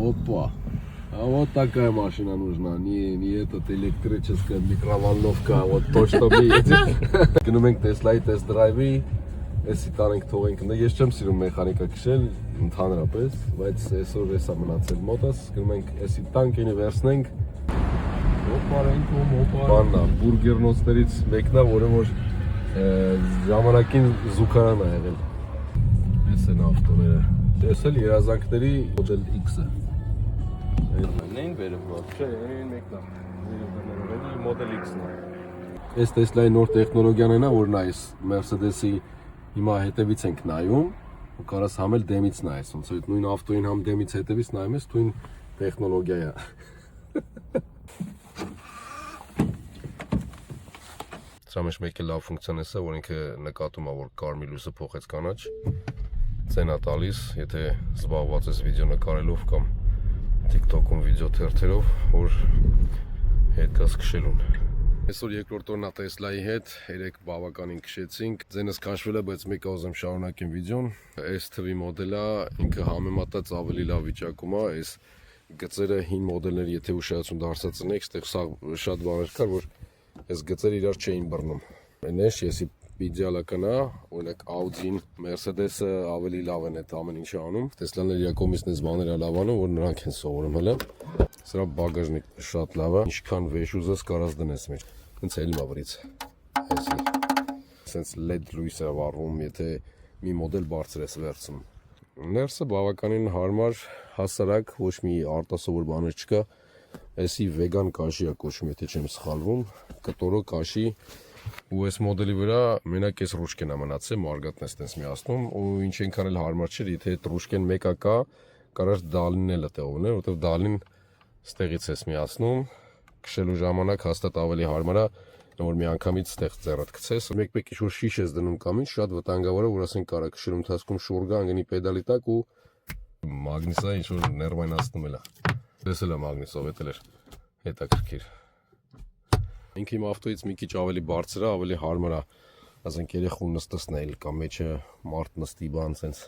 Опа. А вот такая машина нужна. Не этот электрическая микроволновка, вот то, что мне едет. Գնում ենք Tesla-ի test drive-ի, էսի տանենք թողենք։ Ես չեմ սիրում մեխանիկա քշել ընդհանրապես, բայց այսօր էսա մնացել մոտս։ Գնում ենք էսի տանք ինի վերցնենք։ Բաննա, բուրգերնոցներից մեկն է, որը որ ժամանակին զուգարան է եղել։ Էս են ավտոները։ Էս էլ երազանքների Model X-ը։ Նեն վերև ոչ, չէ, այն մեկն է։ Model X-ն է։ Այս Tesla-ի նոր տեխնոլոգիան է, որն այս Mercedes-ի հիմա հետևից ենք նայում, ու կարաս համ էլ դեմից նայես, ոնց որ նույն ավտոին համ դեմից հետևից նայում ես, թույն տեխնոլոգիա է։ Սա մեջ մեկ էլ լավ ֆունկցիան է, որ ինքը նկատում է, որ կարմիր լույսը փոխեց կանաչ, ցենա տալիս, եթե զբաղված ես վիդեո նկարելով կամ TikTok-ում վիդեո թերթերով, որ հետ գաս քշելուն։ Այսօր երկրորդ օրն է Tesla-ի հետ, 3 բավականին քշեցինք, ձենս քաշվել է, բայց մեկը ուզեմ շարունակեմ վիդեոն։ Այս թվի մոդելը ինքը համեմատած ավելի լավ վիճակում է, այս գծերը հին մոդելների, եթե ուշադրություն դարձածնեք, այստեղ սա շատ բաներ կար, որ այս գծերը իրար չէին բռնում։ Այնպես եսի իդեալական է, օրինակ Audi-ին, Mercedes-ը ավելի լավ են այդ ամեն ինչը անում։ Tesla-ն էլ իր կողմից այս բաները լավ անում, որ նրանք են սովորում հələ։ Սրա բագաժնիկը շատ լավ է, ինչքան վեշ ուզես կարաս դնես մեջ։ Հենց էլ մավրից։ Այսի։ Սենց LED լույս է վառվում, եթե մի մոդել բարձր ես վերցնում։ Ներսը բավականին հարմար, հասարակ, ոչ մի արտասովոր բաներ չկա։ Այսի վեգան կաշի է կոչվում, եթե չեմ սխալվում, կտորո կաշի, ու այս մոդելի վրա մենակ այս ռուշկեն է մնացել, մարգատն է ստենց միացնում, ու ինչ ենքան էլ հարմար չէր, եթե այդ ռուշկեն մեկա կա, կարար դալին էլ է տեղում, որովհետև դալին ստեղից ես միացնում, քշելու ժամանակ հաստատ ավելի հարմար է, որ մի անգամից ստեղ ձեռդ գցես, մեկ-մեկ ինչ-որ շիշ ես դնում կամ ինչ, շատ վտանգավոր է, որ ասենք կարա քշելու ընթացքում շուռ գա, անգնի պեդալի տակ ու մագնիսը ինչ-որ ներվայնացնում էլ է։ Տեսել եմ մագնիսով, էդ էլ էր հետաքրքիր։ Ինքը իմ ավտոից մի քիչ ավելի բարձր է, ավելի հարմար է, ասենք երեխուն նստեցնել կամ մեջը մարդ նստի բան սենց։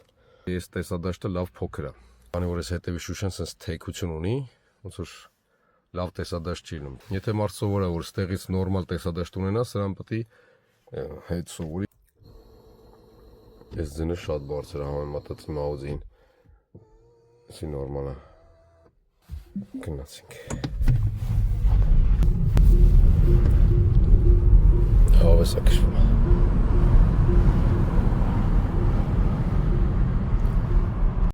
Այս տեսադաշտը լավ փոքր է։ Քանի որ այս հետևի շուշան սենց թեքություն ունի, ոնց որ լավ տեսադաշտ չի լինում։ Եթե մարդ սովոր է, որ ստեղից նորմալ տեսադաշտ ունենա, սրան պետք է հետ սովորի։ Այս ձենը շատ բարձր է համեմատած իմ Audi-ին։ Այսի նորմալ է։ Գնացինք։ Հավես է քշվում։